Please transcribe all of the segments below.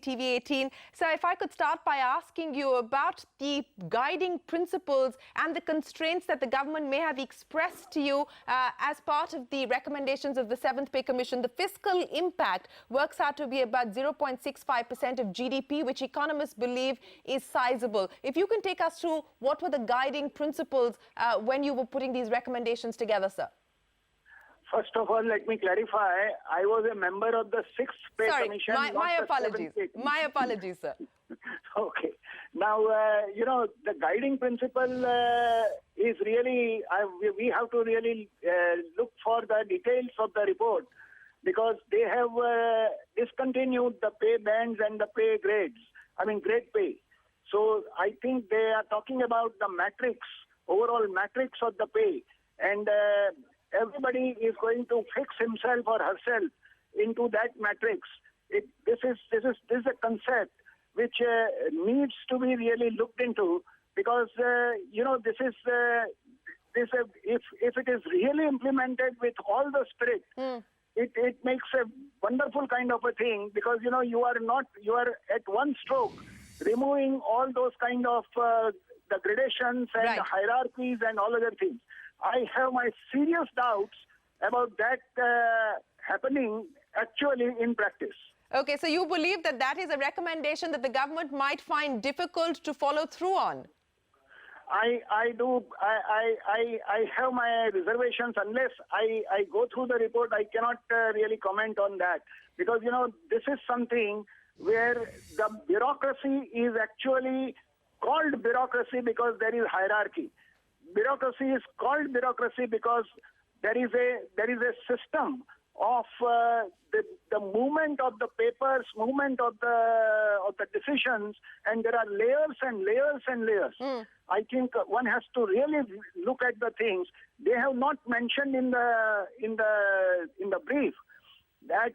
TV18. So if I could start by asking you about the guiding principles and the constraints that the government may have expressed to you as part of the recommendations of the 7th Pay Commission. The fiscal impact works out to be about 0.65% of GDP, which economists believe is sizable. If you can take us through what were the guiding principles when you were putting these recommendations together, sir. First of all, let me clarify, I was a member of the 6th Pay Commission. My apologies. My apologies, sir. Okay. Now, the guiding principle is really, we have to really look for the details of the report, because they have discontinued the pay bands and the pay grades, grade pay. So I think they are talking about the matrix, overall matrix of the pay. And everybody is going to fix himself or herself into that matrix. This is a concept which needs to be really looked into, because if it is really implemented with all the spirit, it makes a wonderful kind of a thing, because you are at one stroke removing all those kind of the gradations and right. the hierarchies and all other things. I have my serious doubts about that happening actually in practice. Okay, so you believe that that is a recommendation that the government might find difficult to follow through on? I do. I have my reservations. Unless I go through the report, I cannot really comment on that. Because, this is something where the bureaucracy is actually called bureaucracy because there is hierarchy. Bureaucracy is called bureaucracy because there is a system of the movement of the papers, movement of the decisions, and there are layers and layers and layers. I think one has to really look at the things. They have not mentioned in the brief that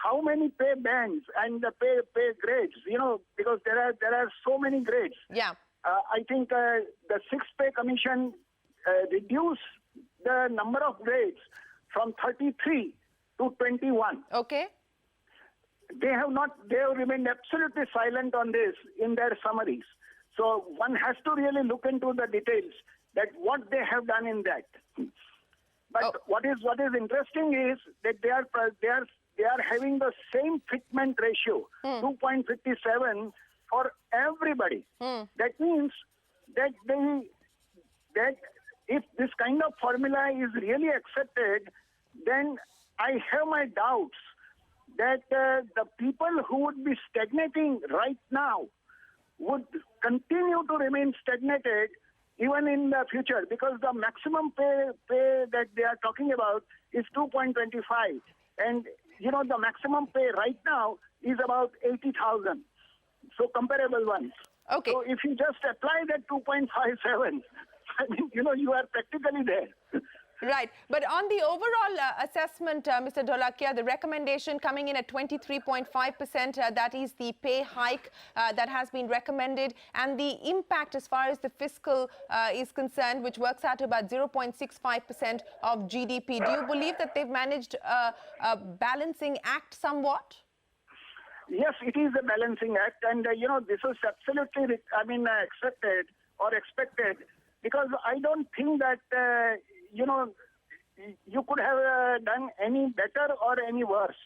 how many pay bands and the pay grades. Because there are so many grades. Yeah. I think the 6th Pay Commission reduced the number of grades from 33 to 21. Okay. They have remained absolutely silent on this in their summaries. So one has to really look into the details that what they have done in that. But what is interesting is that they are having the same fitment ratio, 2.57 for everybody. That means that if this kind of formula is really accepted, then I have my doubts that the people who would be stagnating right now would continue to remain stagnated even in the future, because the maximum pay that they are talking about is 2.25. And, the maximum pay right now is about 80,000. So comparable ones. Okay. So if you just apply that 2.57, you are practically there. Right. But on the overall assessment, Mr. Dholakia, the recommendation coming in at 23.5%, that is the pay hike that has been recommended, and the impact as far as the fiscal is concerned, which works out to about 0.65% of GDP. Do you believe that they've managed a balancing act somewhat? Yes, it is a balancing act, and this is absolutely, accepted or expected, because I don't think that you could have done any better or any worse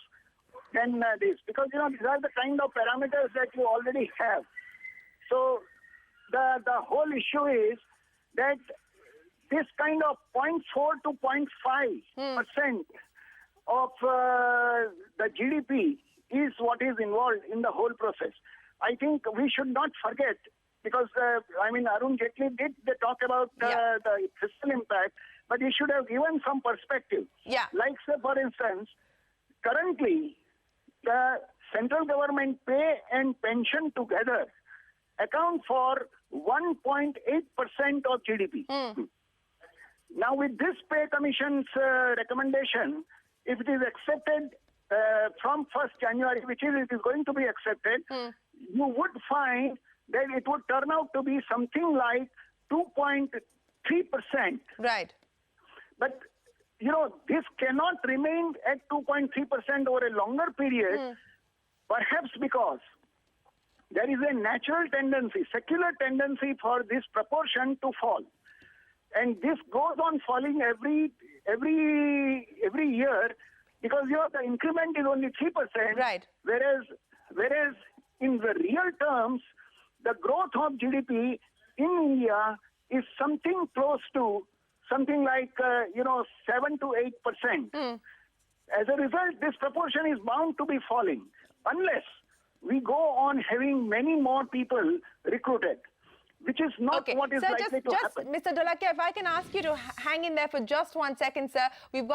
than this, because these are the kind of parameters that you already have. So the whole issue is that this kind of 0.4 to 0.5% of the GDP is what is involved in the whole process. I think we should not forget, because Arun Jaitley did talk about the fiscal impact, but he should have given some perspective. Yeah. Like, say, for instance, currently the central government pay and pension together account for 1.8% of GDP. Now, with this Pay Commission's recommendation, if it is accepted from 1st January, which it is going to be accepted, you would find that it would turn out to be something like 2.3%. Right. But, this cannot remain at 2.3% over a longer period, perhaps because there is a natural tendency, secular tendency for this proportion to fall. And this goes on falling every year because the increment is only 3%. Right. Whereas in the real terms, the growth of GDP in India is something close to something like 7 to 8%. As a result, this proportion is bound to be falling unless we go on having many more people recruited, which is not what is likely to happen. Mr. Dholakia, if I can ask you to hang in there for just 1 second, sir. We've got